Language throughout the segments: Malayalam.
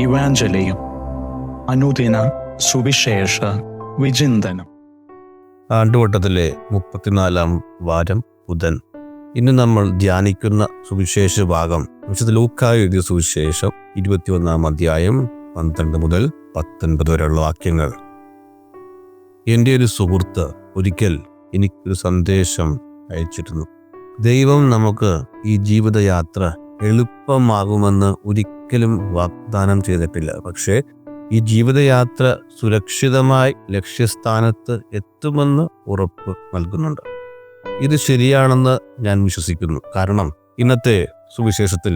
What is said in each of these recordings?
ഇവാഞ്ചലിയും അനുദിന സുവിശേഷ വിചിന്തനം. ആണ്ടുവട്ടത്തിലെ 34-ാം വാരം ബുധൻ. ഇന്ന് നമ്മൾ ധ്യാനിക്കുന്ന സുവിശേഷ ഭാഗം വിശുദ്ധ ലൂക്കാ എഴുതിയ സുവിശേഷം 21-ാം അധ്യായം 12 മുതൽ 19 വരെയുള്ള വാക്യങ്ങൾ. എൻ്റെ ഒരു സുഹൃത്ത് ഒരിക്കൽ എനിക്കൊരു സന്ദേശം അയച്ചിരുന്നു. ദൈവം നമുക്ക് ഈ ജീവിതയാത്ര എളുപ്പമാകുമെന്ന് ഒരിക്കലും വാഗ്ദാനം ചെയ്തിട്ടില്ല. പക്ഷേ ഈ ജീവിതയാത്ര സുരക്ഷിതമായി ലക്ഷ്യസ്ഥാനത്ത് എത്തുമെന്ന് ഉറപ്പ് നൽകുന്നുണ്ട്. ഇത് ശരിയാണെന്ന് ഞാൻ വിശ്വസിക്കുന്നു. കാരണം ഇന്നത്തെ സുവിശേഷത്തിൽ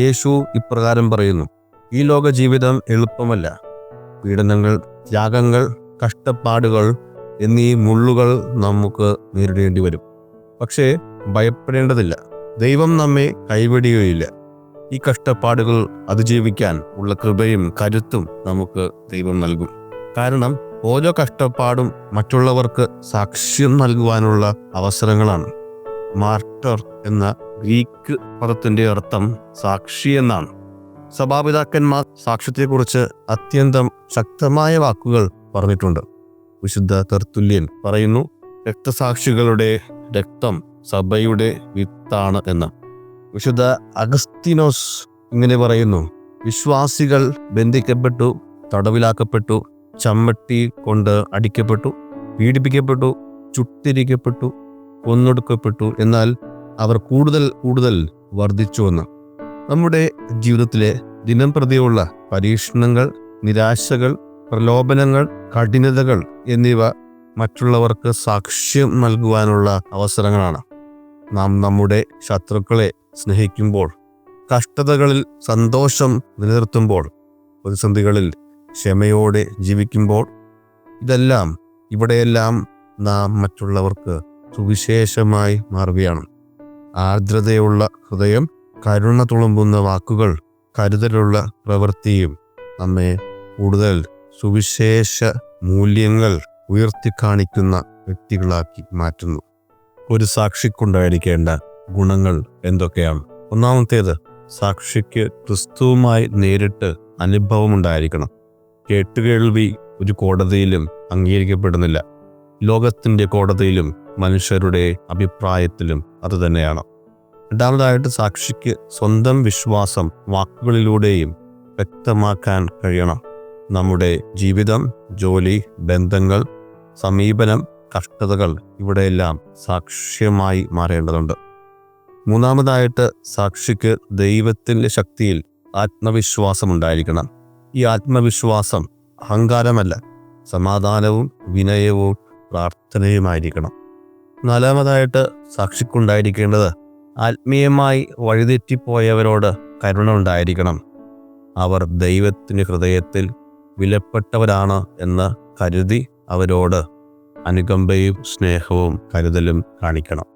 യേശു ഇപ്രകാരം പറയുന്നു: ഈ ലോക ജീവിതം എളുപ്പമല്ല. പീഡനങ്ങൾ, ത്യാഗങ്ങൾ, കഷ്ടപ്പാടുകൾ എന്നീ മുള്ളുകൾ നമുക്ക് നേരിടേണ്ടി വരും. പക്ഷേ ഭയപ്പെടേണ്ടതില്ല. ദൈവം നമ്മെ കൈവിടുകയില്ല. ഈ കഷ്ടപ്പാടുകൾ അതിജീവിക്കാൻ ഉള്ള കൃപയും കരുത്തും നമുക്ക് ദൈവം നൽകും. കാരണം ഓരോ കഷ്ടപ്പാടും മറ്റുള്ളവർക്ക് സാക്ഷ്യം നൽകുവാനുള്ള അവസരങ്ങളാണ്. മാർട്ടർ എന്ന ഗ്രീക്ക് പദത്തിന്റെ അർത്ഥം സാക്ഷി എന്നാണ്. സഭാപിതാക്കന്മാർ സാക്ഷ്യത്തെക്കുറിച്ച് അത്യന്തം ശക്തമായ വാക്കുകൾ പറഞ്ഞിട്ടുണ്ട്. വിശുദ്ധ തെർത്തുല്യൻ പറയുന്നു, രക്തസാക്ഷികളുടെ രക്തം സഭയുടെ വിത്താണ് എന്ന്. വിശുദ്ധ അഗസ്തീനോസ് ഇങ്ങനെ പറയുന്നു: വിശ്വാസികൾ ബന്ധിക്കപ്പെട്ടു, തടവിലാക്കപ്പെട്ടു, ചമ്മട്ടി കൊണ്ട് അടിക്കപ്പെട്ടു, പീഡിപ്പിക്കപ്പെട്ടു, ചുട്ടിരിക്കപ്പെട്ടു, കൊന്നൊടുക്കപ്പെട്ടു, എന്നാൽ അവർ കൂടുതൽ വർദ്ധിച്ചുവെന്ന്. നമ്മുടെ ജീവിതത്തിലെ ദിനംപ്രതിയുള്ള പരീക്ഷണങ്ങൾ, നിരാശകൾ, പ്രലോഭനങ്ങൾ, കഠിനതകൾ എന്നിവ മറ്റുള്ളവർക്ക് സാക്ഷ്യം നൽകുവാനുള്ള അവസരങ്ങളാണ്. നാം നമ്മുടെ ശത്രുക്കളെ സ്നേഹിക്കുമ്പോൾ, കഷ്ടതകളിൽ സന്തോഷം നിലനിർത്തുമ്പോൾ, പ്രതിസന്ധികളിൽ ക്ഷമയോടെ ജീവിക്കുമ്പോൾ, ഇവിടെയെല്ലാം നാം മറ്റുള്ളവർക്ക് സുവിശേഷമായി മാറുകയാണ്. ആർദ്രതയുള്ള ഹൃദയം, കരുണ തുളുമ്പുന്ന വാക്കുകൾ, കരുതലുള്ള പ്രവൃത്തിയും നമ്മെ കൂടുതൽ സുവിശേഷ മൂല്യങ്ങൾ ഉയർത്തിക്കാണിക്കുന്ന വ്യക്തികളാക്കി മാറ്റുന്നു. ഒരു സാക്ഷിക്കുണ്ടായിരിക്കേണ്ട ഗുണങ്ങൾ എന്തൊക്കെയാണ്? ഒന്നാമത്തേത്, സാക്ഷിക്ക് ക്രിസ്തുവുമായി നേരിട്ട് അനുഭവമുണ്ടായിരിക്കണം. കേട്ടുകേൾവി ഒരു കോടതിയിലും അംഗീകരിക്കപ്പെടുന്നില്ല. ലോകത്തിൻ്റെ കോടതിയിലും മനുഷ്യരുടെ അഭിപ്രായത്തിലും അതുതന്നെയാണ്. രണ്ടാമതായിട്ട്, സാക്ഷിക്ക് സ്വന്തം വിശ്വാസം വാക്കുകളിലൂടെയും വ്യക്തമാക്കാൻ കഴിയണം. നമ്മുടെ ജീവിതം, ജോലി, ബന്ധങ്ങൾ, സമീപനം, കഷ്ടതകൾ ഇവിടെയെല്ലാം സാക്ഷ്യമായി മാറേണ്ടതുണ്ട്. മൂന്നാമതായിട്ട്, സാക്ഷിക്ക് ദൈവത്തിൻ്റെ ശക്തിയിൽ ആത്മവിശ്വാസം ഉണ്ടായിരിക്കണം. ഈ ആത്മവിശ്വാസം അഹങ്കാരമല്ല, സമാധാനവും വിനയവും പ്രാർത്ഥനയുമായിരിക്കണം. നാലാമതായിട്ട്, സാക്ഷിക്കുണ്ടായിരിക്കേണ്ടത് ആത്മീയമായി വഴിതെറ്റിപ്പോയവരോട് കരുണ ഉണ്ടായിരിക്കണം. അവർ ദൈവത്തിൻ്റെ ഹൃദയത്തിൽ വിലപ്പെട്ടവരാണ് എന്ന് കരുതി അവരോട് അനുകമ്പയും സ്നേഹവും കരുതലും കാണിക്കണം.